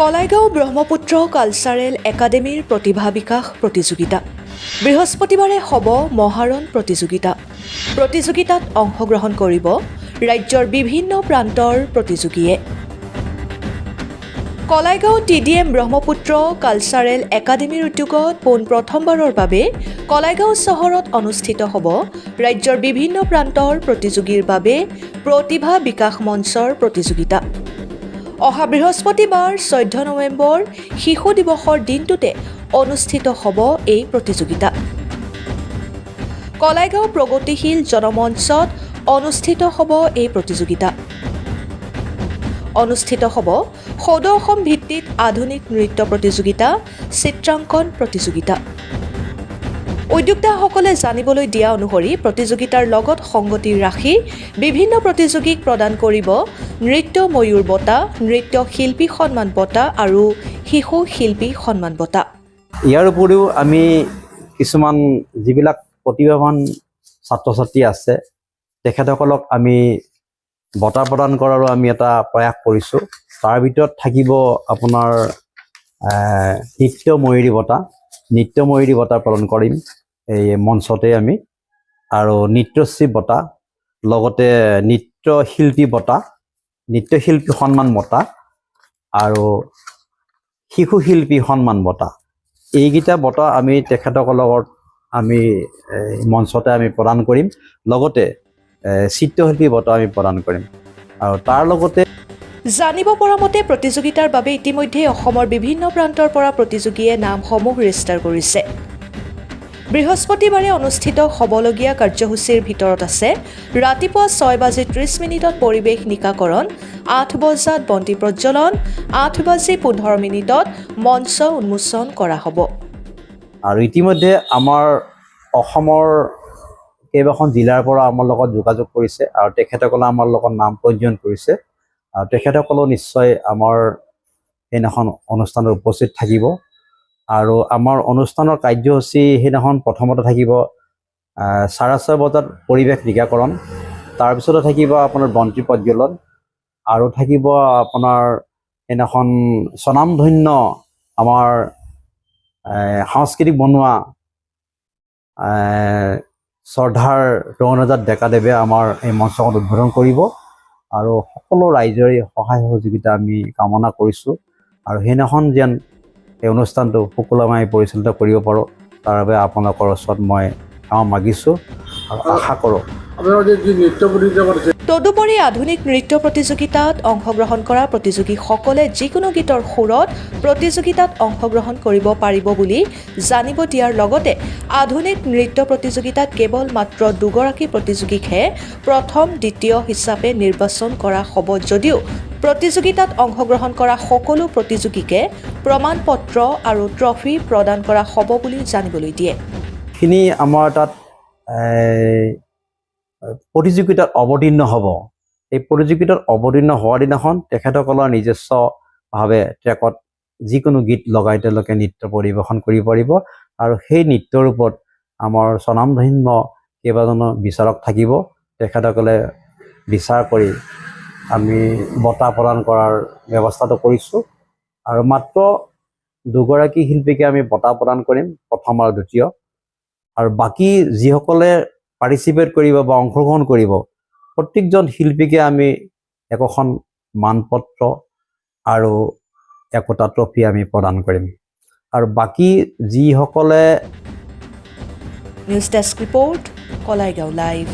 Kalaigaon Brahmaputra cultural একাডেমীৰ প্ৰতিভা বিকাশ প্ৰতিযোগিতা বৃহস্পতিবাৰে হ'ব মহাৰণ প্ৰতিযোগিতা প্ৰতিযোগিতাত অংশগ্ৰহণ কৰিব ৰাজ্যৰ বিভিন্ন প্ৰান্তৰ প্ৰতিযোগীয়ে কলাইগাঁও TDM ব্ৰহ্মপুত্ৰ কালচাৰেল একাডেমীৰ উদ্যোগত প্ৰথমবাৰৰ বাবে কলাইগাঁও চহৰত অনুষ্ঠিত হ'ব ৰাজ্যৰ বিভিন্ন প্ৰান্তৰ প্ৰতিযোগীৰ বাবে প্ৰতিভা বিকাশ মঞ্চৰ প্ৰতিযোগিতা অহা বৃহস্পতিবাৰ 14 নৱেম্বৰ শিশু দিৱসৰ দিনটোতে অনুষ্ঠিত হ'ব এই প্ৰতিযোগিতা কলাইগাঁও প্ৰগতিশীল জনমঞ্চত অনুষ্ঠিত হ'ব এই প্ৰতিযোগিতা অনুষ্ঠিত হ'ব সৌদ অসম ভিত্তিত আধুনিক নৃত্য প্ৰতিযোগিতা চিত্ৰাংকন প্ৰতিযোগিতা উদ্যোক্তাসকলে জানিবলৈ দিয়া অনুসৰি প্ৰতিযোগিতাৰ লগত সংগতি ৰাখি বিভিন্ন প্ৰতিযোগীক প্ৰদান কৰিব নৃত্য ময়ূৰ বঁটা নৃত্য শিল্পী সন্মান বঁটা আৰু শিশু শিল্পী সন্মান বঁটা ইয়াৰ উপৰিও আমি কিছুমান যিবিলাক প্ৰতিভাৱান ছাত্ৰ-ছাত্ৰী আছে তেখেতসকলক আমি বঁটা প্ৰদান কৰাৰো আমি এটা প্ৰয়াস কৰিছোঁ তাৰ ভিতৰত থাকিব আপোনাৰ নৃত্য ময়ূৰী বঁটা প্ৰদান কৰিম এই মঞ্চতে আমি আৰু নৃত্যশ্ৰী বঁটা লগতে নৃত্য শিল্পী সন্মান বঁটা আৰু শিশু শিল্পী সন্মান বঁটা এইকেইটা বঁটা আমি তেখেতসকলক আমি মঞ্চতে আমি প্ৰদান কৰিম লগতে চিত্ৰশিল্পী বঁটা আমি প্ৰদান কৰিম আৰু তাৰ লগতে জানিব পৰা মতে প্ৰতিযোগিতাৰ বাবে ইতিমধ্যে অসমৰ বিভিন্ন প্ৰান্তৰ পৰা প্ৰতিযোগীয়ে নামসমূহ ৰেজিষ্টাৰ কৰিছে বৃহস্পতিবাৰে অনুষ্ঠিত হ'বলগীয়া কাৰ্যসূচীৰ ভিতৰত আছে ৰাতিপুৱা 6:30 পৰিৱেশ নিকাকৰণ 8 বজাত বন্তি প্ৰজ্বলন 8:15 মঞ্চ উন্মোচন কৰা হ'ব আৰু ইতিমধ্যে আমাৰ অসমৰ কেইবাখন জিলাৰ পৰা আমাৰ লগত যোগাযোগ কৰিছে আৰু তেখেতসকলে আমাৰ লগত নাম পঞ্জীয়ন কৰিছে আৰু তেখেতসকলেও নিশ্চয় আমাৰ সেইদিনাখন অনুষ্ঠানত উপস্থিত থাকিব আৰু আমাৰ অনুষ্ঠানৰ কাৰ্যসূচী সেইদিনাখন প্ৰথমতে থাকিব 6:30 বজাত পৰিৱেশ নিকাকৰণ তাৰপিছতে থাকিব আপোনাৰ বন্তি প্ৰজ্বলন আৰু থাকিব আপোনাৰ সেইদিনাখন স্বনামধন্য আমাৰ সাংস্কৃতিক বনোৱা শ্ৰদ্ধাৰ তৰুণজাত ডেকাদেৱে আমাৰ এই মঞ্চখন উদ্বোধন কৰিব আৰু সকলো ৰাইজৰে সহায় সহযোগিতা আমি কামনা কৰিছোঁ আৰু সেইদিনাখন যেন এই অনুষ্ঠানটো সুকলমে পৰিচালিত কৰিব পাৰোঁ তাৰ বাবে আপোনালোকৰ ওচৰত মই সেৱা মাগিছোঁ আৰু আশা কৰোঁ তদুপৰি আধুনিক নৃত্য প্ৰতিযোগিতাত অংশগ্ৰহণ কৰা প্ৰতিযোগীসকলে যিকোনো গীতৰ সুৰত প্ৰতিযোগিতাত অংশগ্ৰহণ কৰিব পাৰিব বুলি জানিব দিয়াৰ লগতে আধুনিক নৃত্য প্ৰতিযোগিতাত কেৱল মাত্ৰ দুগৰাকী প্ৰতিযোগীকহে প্ৰথম দ্বিতীয় হিচাপে নিৰ্বাচন কৰা হ'ব যদিও প্ৰতিযোগিতাত অংশগ্ৰহণ কৰা সকলো প্ৰতিযোগীকে প্ৰমাণ পত্ৰ আৰু ট্ৰফি প্ৰদান কৰা হ'ব বুলি জানিবলৈ দিয়ে খিনি আমাৰ তাত প্ৰতিযোগিতাত অৱতীৰ্ণ হ'ব এই প্ৰতিযোগিতাত অৱতীৰ্ণ হোৱাৰ দিনাখন তেখেতসকলৰ নিজস্বভাৱে ট্ৰেকত যিকোনো গীত লগাই তেওঁলোকে নৃত্য পৰিৱেশন কৰিব পাৰিব আৰু সেই নৃত্যৰ ওপৰত আমাৰ স্বনামধন্য কেইবাজনো বিচাৰক থাকিব তেখেতসকলে বিচাৰ কৰি আমি বঁটা প্ৰদান কৰাৰ ব্যৱস্থাটো কৰিছোঁ আৰু মাত্ৰ দুগৰাকী শিল্পীকে আমি বঁটা প্ৰদান কৰিম প্ৰথম আৰু দ্বিতীয় আৰু বাকী যিসকলে পাৰ্টিচিপেট কৰিব বা অংশগ্ৰহণ কৰিব প্ৰত্যেকজন শিল্পীকে আমি একোখন মানপত্ৰ আৰু একোটা ট্ৰফি আমি প্ৰদান কৰিম আৰু বাকী যিসকলে news desk report Kalaigaon live